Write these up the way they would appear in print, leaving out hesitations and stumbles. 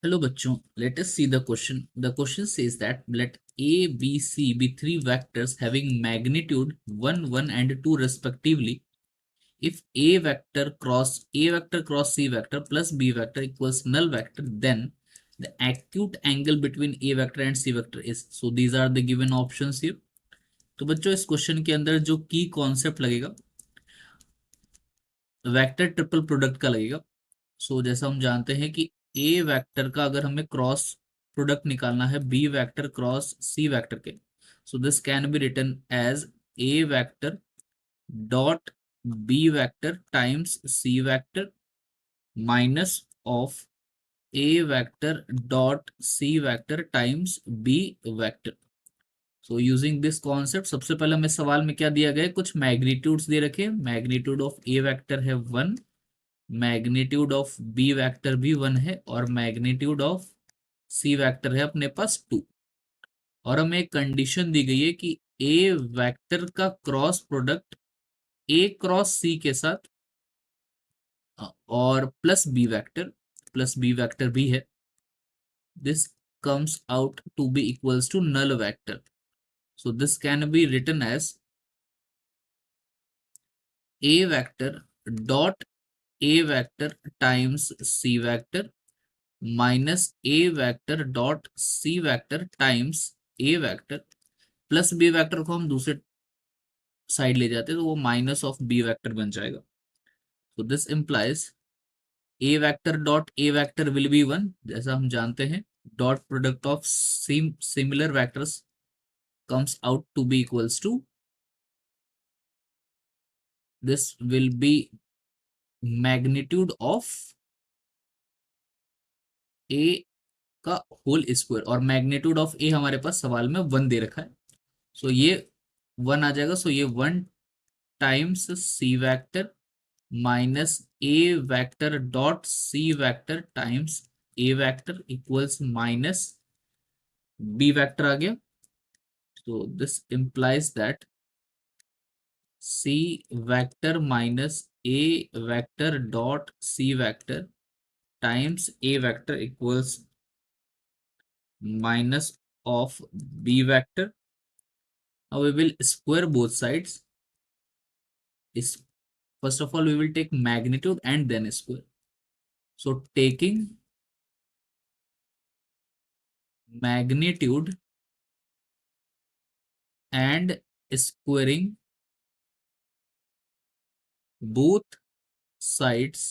Hello bachchon, let us see the question. The question says that let A, B, C be three vectors having magnitude 1, 1 and 2 respectively. If A vector cross C vector plus B vector equals null vector, then the acute angle between A vector and C vector is. So these are the given options here. तो बच्चों इस question के अंदर जो की concept लगेगा vector triple product का लगेगा। सो जैसा हम जानते हैं कि ए वेक्टर का अगर हमें क्रॉस प्रोडक्ट निकालना है b vector cross c vector के, so this can be written as a vector dot b vector times c vector minus of a vector dot C vector times b vector. So using this concept सबसे पहले हमें सवाल में क्या दिया गया है, कुछ मैग्नीट्यूड्स दे रखे। मैग्नीट्यूड ऑफ ए वेक्टर है 1, मैग्नीट्यूड ऑफ बी वेक्टर भी 1 है और मैग्नीट्यूड ऑफ सी वेक्टर है अपने पास 2। और हमें एक कंडीशन दी गई है कि ए वेक्टर का क्रॉस प्रोडक्ट ए क्रॉस सी के साथ और प्लस बी वेक्टर भी है। This comes out to be equals to null vector. So this can be written as a vector dot a vector times c vector minus a vector dot C vector times a vector plus b vector को हम दूसरे side ले जाते हैं तो वो minus of b vector बन जाएगा। तो this implies a vector dot a vector will be 1 जैसा हम जानते हैं। Dot product of similar vectors comes out to be equals to this will be magnitude of a का होल स्क्वायर, और magnitude of a हमारे पास सवाल में 1 दे रखा है। सो ये 1 आ जाएगा। सो ये 1 times c vector minus a vector dot C vector times a vector equals minus b vector आ गया। तो this implies that c vector minus a vector dot C vector times a vector equals minus of b vector. Now we will square both sides. Is first of all we will take magnitude and then square. So taking magnitude and squaring both sides,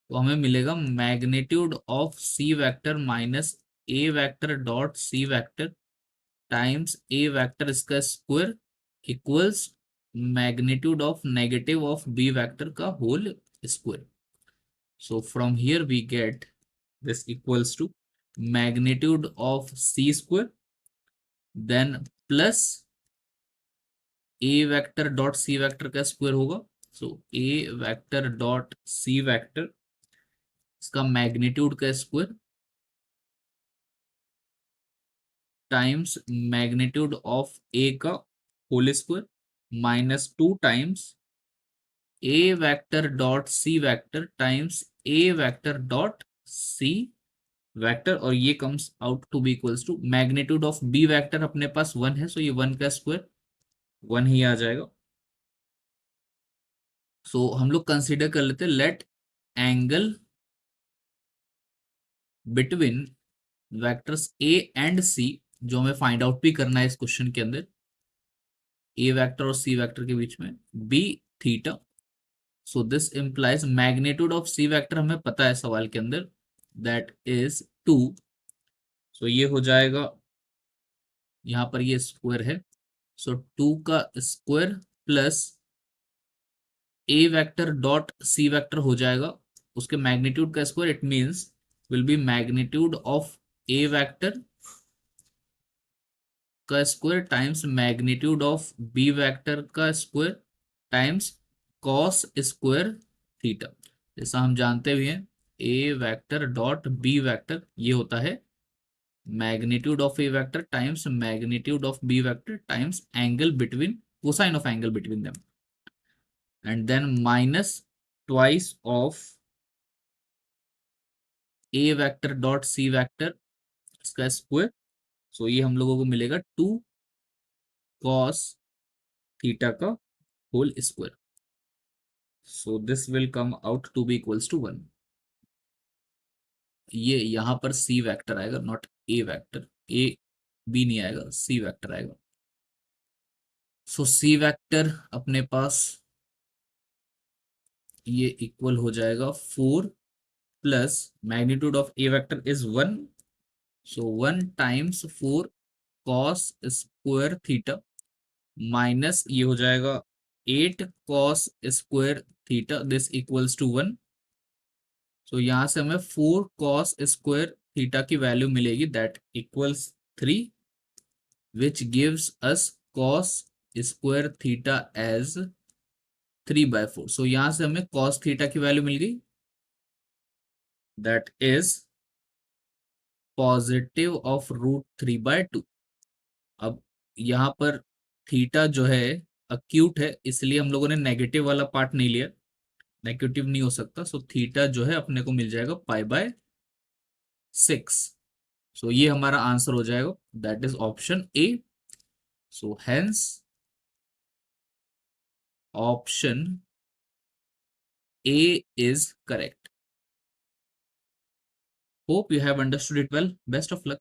तो हमें मिलेगा magnitude of c vector minus a vector dot C vector times a vector इसका square equals magnitude of negative of b vector का whole square. So from here we get this equals to magnitude of c square then plus a vector dot c vector का square होगा। So a vector dot c vector इसका magnitude का square times magnitude of a का whole square minus 2 टाइम्स a vector dot c vector टाइम्स a vector dot c vector, और ये comes out to be equals to magnitude of b vector अपने पास 1 है। सो ये 1 का स्क्वायर 1 ही आ जाएगा। सो हम लोग कंसीडर कर लेते हैं let angle between vectors a and c, जो हमें फाइंड आउट भी करना है इस क्वेश्चन के अंदर ए वेक्टर और सी वेक्टर के बीच में b theta. So this implies magnitude of c vector हमें पता है सवाल के अंदर दैट इज 2। सो ये हो जाएगा, यहाँ पर ये स्क्वायर है। सो 2 का square plus a vector dot C vector हो जाएगा उसके मैग्नीट्यूड का square, it means will be magnitude of a vector का square times magnitude of b vector का square times cos square theta. जैसा हम जानते भी हैं a vector dot b vector ये होता है magnitude of a vector times magnitude of b vector times angle between cosine of angle between them and then minus twice of A vector dot C vector इसका square, so ये हम लोगों को मिलेगा 2 cos theta का whole square, so this will come out to be equals to 1। ये यहां पर सी वेक्टर आएगा, not A vector, A B नहीं आएगा, सी वेक्टर आएगा। सो सी वेक्टर अपने पास ये इक्वल हो जाएगा 4 plus magnitude of a vector is 1, so 1 times 4 cos square theta minus ये हो जाएगा 8 cos square theta, this equals to 1। So यहां से हमें 4 cos स्क्वायर थीटा की वैल्यू मिलेगी that equals 3, which gives us cos square theta as 3/4। So यहां से हमें cos थीटा की वैल्यू मिल गई दैट इज पॉजिटिव ऑफ √3/2। अब यहाँ पर थीटा जो है अक्यूट है, इसलिए हम लोगों ने नेगेटिव वाला पार्ट नहीं लिया, नेगेटिव नहीं हो सकता, सो थीटा जो है अपने को मिल जाएगा π/6। सो ये हमारा आंसर हो जाएगा, that is option A. So hence option A is correct. Hope you have understood it well, best of luck.